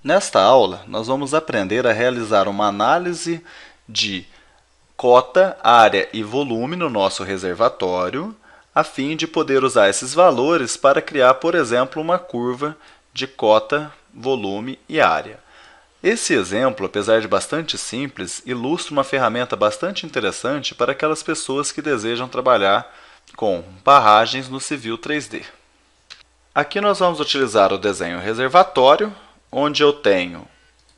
Nesta aula, nós vamos aprender a realizar uma análise de cota, área e volume no nosso reservatório, a fim de poder usar esses valores para criar, por exemplo, uma curva de cota, volume e área. Esse exemplo, apesar de bastante simples, ilustra uma ferramenta bastante interessante para aquelas pessoas que desejam trabalhar com barragens no Civil 3D. Aqui nós vamos utilizar o desenho reservatório, onde eu tenho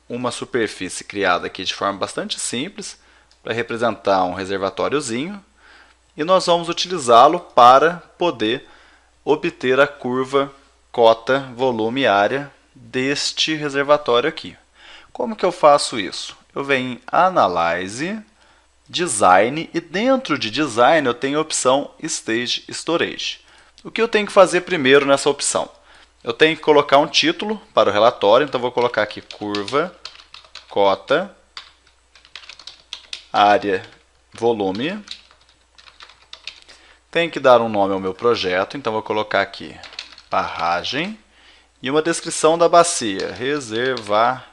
uma superfície criada aqui de forma bastante simples, para representar um reservatóriozinho, e nós vamos utilizá-lo para poder obter a curva cota, volume e área deste reservatório aqui. Como que eu faço isso? Eu venho em Analyze, Design, e dentro de Design eu tenho a opção Stage Storage. O que eu tenho que fazer primeiro nessa opção? Eu tenho que colocar um título para o relatório, então vou colocar aqui curva, cota, área, volume. Tenho que dar um nome ao meu projeto, então vou colocar aqui barragem e uma descrição da bacia, reservatório.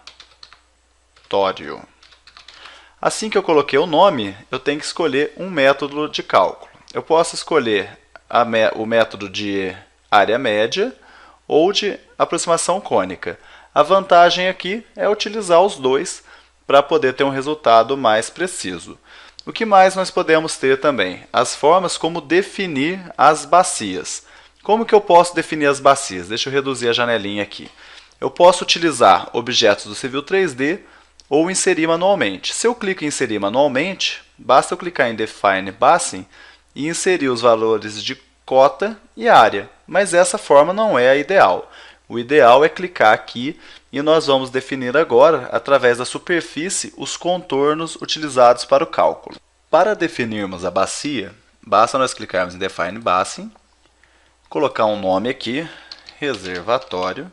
Assim que eu coloquei o nome, eu tenho que escolher um método de cálculo. Eu posso escolher o método de área média ou de aproximação cônica. A vantagem aqui é utilizar os dois para poder ter um resultado mais preciso. O que mais nós podemos ter também? As formas como definir as bacias. Como que eu posso definir as bacias? Deixa eu reduzir a janelinha aqui. Eu posso utilizar objetos do Civil 3D ou inserir manualmente. Se eu clico em inserir manualmente, basta eu clicar em Define Basin e inserir os valores de cota e área. Mas essa forma não é a ideal. O ideal é clicar aqui e nós vamos definir agora, através da superfície, os contornos utilizados para o cálculo. Para definirmos a bacia, basta nós clicarmos em Define Basin, colocar um nome aqui, reservatório,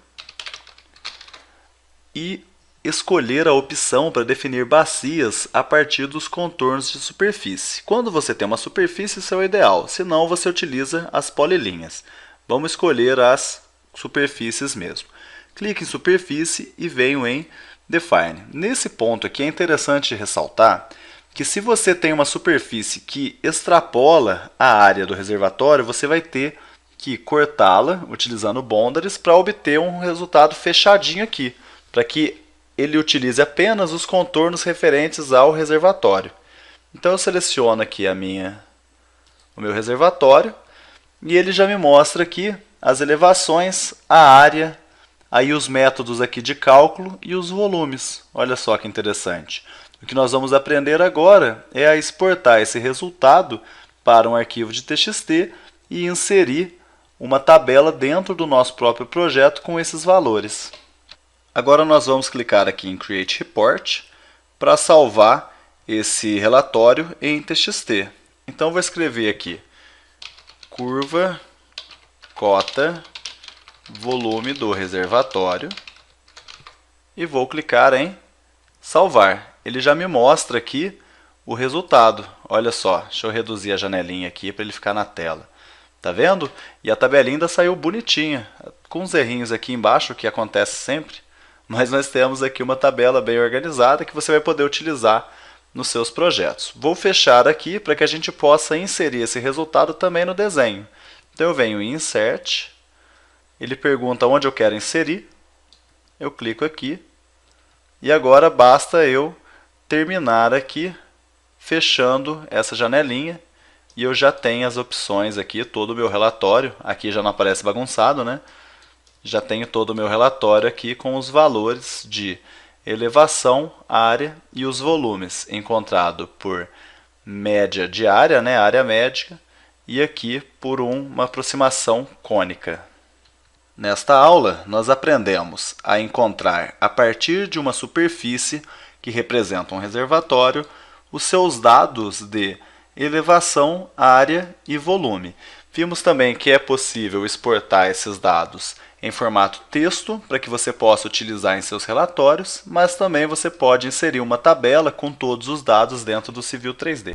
e escolher a opção para definir bacias a partir dos contornos de superfície. Quando você tem uma superfície, isso é o ideal, senão você utiliza as polilinhas. Vamos escolher as superfícies mesmo. Clique em superfície e venho em Define. Nesse ponto aqui é interessante ressaltar que se você tem uma superfície que extrapola a área do reservatório, você vai ter que cortá-la utilizando boundaries para obter um resultado fechadinho aqui, para que ele utilize apenas os contornos referentes ao reservatório. Então eu seleciono aqui o meu reservatório e ele já me mostra aqui as elevações, a área, aí os métodos aqui de cálculo e os volumes. Olha só que interessante. O que nós vamos aprender agora é a exportar esse resultado para um arquivo de TXT e inserir uma tabela dentro do nosso próprio projeto com esses valores. Agora nós vamos clicar aqui em Create Report para salvar esse relatório em TXT. Então vou escrever aqui curva, cota, volume do reservatório e vou clicar em salvar. Ele já me mostra aqui o resultado. Olha só, deixa eu reduzir a janelinha aqui para ele ficar na tela. Tá vendo? E a tabelinha ainda saiu bonitinha, com uns errinhos aqui embaixo, que acontece sempre. Mas nós temos aqui uma tabela bem organizada que você vai poder utilizar nos seus projetos. Vou fechar aqui para que a gente possa inserir esse resultado também no desenho. Então eu venho em Insert, ele pergunta onde eu quero inserir, eu clico aqui e agora basta eu terminar aqui fechando essa janelinha e eu já tenho as opções aqui, todo o meu relatório, aqui já não aparece bagunçado, né? Já tenho todo o meu relatório aqui com os valores de elevação, área e os volumes, encontrado por média de área, né, área médica, e aqui por uma aproximação cônica. Nesta aula, nós aprendemos a encontrar, a partir de uma superfície que representa um reservatório, os seus dados de elevação, área e volume. Vimos também que é possível exportar esses dados em formato texto, para que você possa utilizar em seus relatórios, mas também você pode inserir uma tabela com todos os dados dentro do Civil 3D.